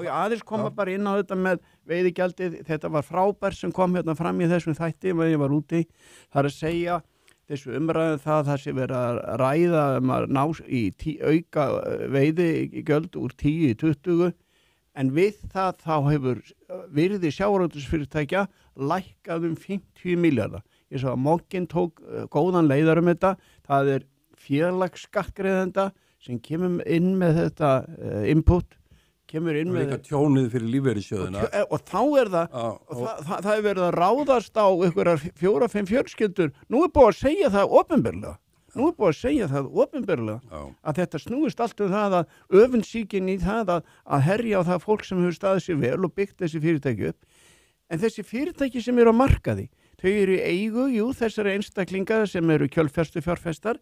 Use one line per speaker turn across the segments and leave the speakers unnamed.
ég aðeins koma bara inn á þetta með veiðigjaldið, þetta var frábært sem kom hérna fram í þessum þætti þegar ég var úti, það er að segja þessu umræðum það sé verið að ræða að ná í auka veiðigjöld úr 10 í 20 en við það þá hefur virði sjávarútvegsfyrirtækja lækkað 50 milljarða. Ég sá að Mogginn tók góðan leiðar þetta, það er félagsskattgreiðenda sem kemur inn með þetta input, kemur inn með
tjónið fyrir lífeyrissjóðina
og þá það er verið að ráðast á einhverjar 4-5 fjölskyldur. Nú er búið að segja það opinberlega. Að þetta snúist allt það að öfundsýkin í það að herja á það fólk sem hefur staðið sér vel og byggt þessi fyrirtæki upp. En þessi fyrirtæki sem eru á markaði, þau eru í eigu, þessari einstaklinga sem eru kjölfestu fjárfestar,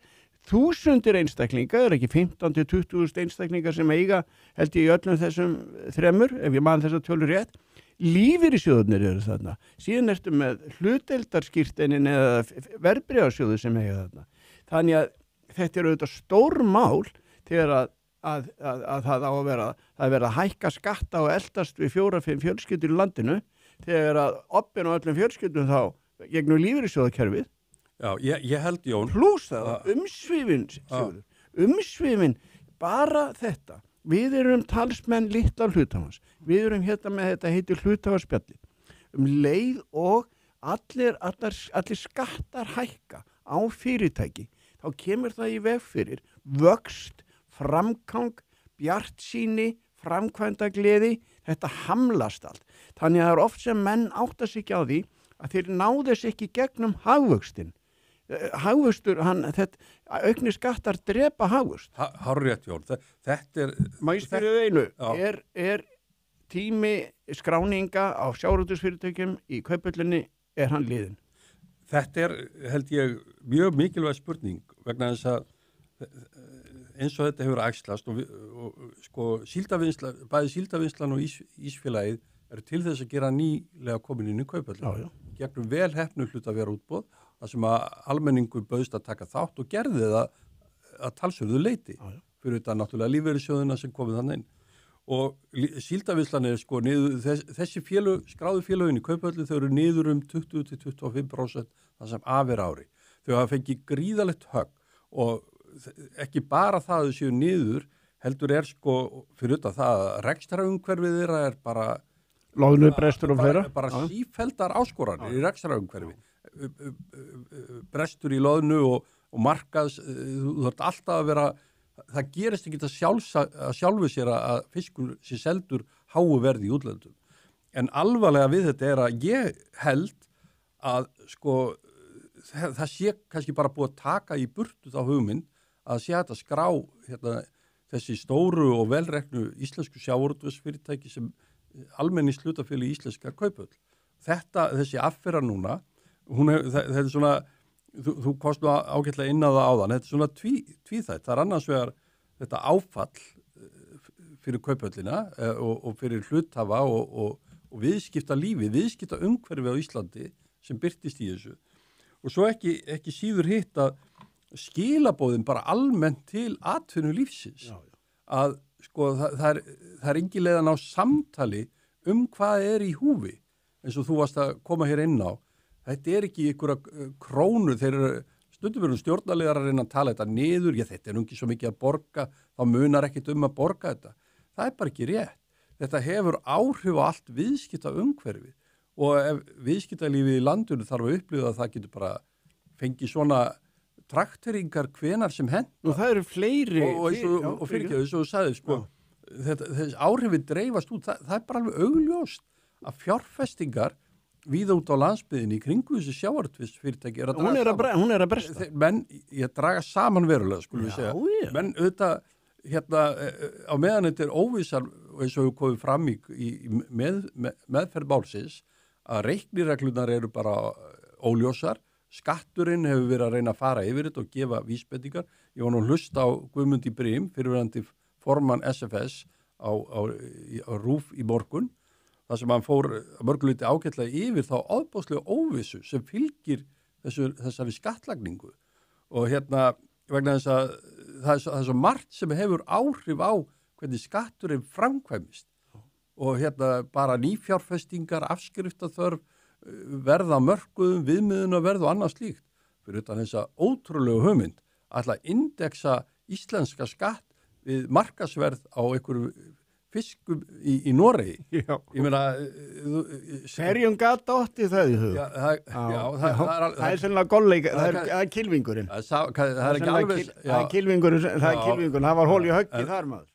1000 einstaklinga, ekki 15-20 einstaklingar sem eiga, held ég í öllum þessum þremur, ef ég man þessa tölur rétt, lífeyrissjóðunir eru þarna. Síðan ertu með hlutdeildarskírteinin eða verðbréfasjóðu sem eiga þarna. Þannig að þetta eru auðvitað stór mál þegar að það á að vera, það er verið að hækka skatta og eldast við 4-5 fjölskyldur í landinu, þegar að oppin á öllum fjölskyldum þá gegnum lífeyrissjóðakerfið.
Já, ég held, Jón.
Plús það, umsvifin, bara þetta. Við erum talsmenn litla hluthafans. Við erum hérna með þetta heitir hluthafaspjalli. Leið og allir skattar hækka á fyrirtæki. Þá kemur það í veg fyrir vöxt, framgang, bjartsýni, framkvæmdagleði, þetta hamlast allt. Þannig að það er oft sem menn átta sig ekki á því að þeir náðis ekki gegnum hagvöxtin. Hagvöxtur, auknir skattar drepa hagvöxt.
Hárrétt, Jón. Þetta er...
Má ég spyrja einu, er tími skráninga á sjávarútvegsfyrirtækjum í Kauphöllinni, er hann liðinn?
Þetta er, held ég, mjög mikilvæg spurning vegna þess að eins og þetta hefur æxlast og sko síldavinnsla, bæði síldavinnslan og ísfélagið eru til þess að gera nýlega komin inn í Kauphöllina. Gegnum vel heppnu hlutafjárútboð, þar sem að almenningur bauðst að taka þátt og gerði það að talsverðu leyti. Fyrir þetta náttúrulega lífeyrissjóðina sem komið þannig inn. Og síldavinnslan er sko niður, þessi skráðu félögin í Kauphöllin, þau eru niður 20-25% það sem af er ári. Þau hafa fengið gríðalegt högg og ekki bara það þau séu niður, heldur er sko fyrir þetta það að rekstrarumhverfið þeirra er bara
loðnubrestur og fleira.
Bara sífelldar áskoranir í rekstrarumhverfi. Brestur í loðnu og markaðs, þú þarf alltaf að vera, það gerist ekki að sjálfu sér að fiskur sé seldur háu verði í útlöndum. En alvarlega við þetta er að ég held að sko það sé kannski bara búið að taka í burtu þá hugmynd að sé að skrá hérna, þessi stóru og velreknu íslensku sjávarútvegsfyrirtæki sem almennis hlutafélag í íslenska Kauphöll. Þessi affæra núna, þetta er svona, þú komst nú ágætlega inn á það áðan, þetta er svona tvíþætt. Það er annars vegar þetta áfall fyrir Kauphöllina og fyrir hluthafa og viðskipta lífi, viðskipta umhverfi á Íslandi sem birtist í þessu. Og svo ekki síður hitt að skilabóðin bara almennt til atvinnulífsins. Að sko það er engin leið að ná samtali hvað er í húfi, eins og þú varst að koma hér inn á. Þetta er ekki einhverja krónur, þeir eru stundum verið stjórnarliðar að reyna að tala þetta niður, þetta er ekki svo mikið að borga, þá munar ekkit að borga þetta. Það er bara ekki rétt. Þetta hefur áhrif á allt viðskipta umhverfi og ef viðskiptalífið í landinu þarf að upplifa að það getur bara fengið svona trakteringar hvenar sem hent.
Og það eru fleiri.
Og fyrir ekki, þess að þú sagði, sko, þessi áhrifin dreifast út, það er bara alveg augljóst að fjárfestingar víða út á landsbyðinni í kringu þessi sjávarútvegsfyrirtæki
hún er að bresta.
Menn, ég draga saman verulega, skulum við segja. Menn auðvitað, hérna, á meðan þetta er óvissar, eins og við komum fram í meðferð málsins, að reiknireglunar eru bara óljósar, skatturinn hefur verið að reyna að fara yfir þetta og gefa vísbendingar. Ég var nú hlust á Guðmund í Brím, fyrirverandi formann SFS á RÚV í morgun, þar sem hann fór mörguleyti ágætlega yfir þá ofboðslega óvissu sem fylgir þessari skattlagningu. Og hérna, vegna þess að það er svo margt sem hefur áhrif á hvernig skatturinn framkvæmist. og bara nýfjárfestingar, afskriftaþörf, verða mörkuðum, viðmiðunarverð og annað slíkt. Fyrir utan þessa ótrúlegu hugmynd ætla að indexa íslenska skatt við markasverð á einhverju fiskum í Noregi.
Já.
Ég meina...
Hverjum gat átti það í hug? Það er sennilega golleika, það er kylfingurinn.
Það er ekki alveg...
Það er kylfingurinn, það var hól í höggi þar maður.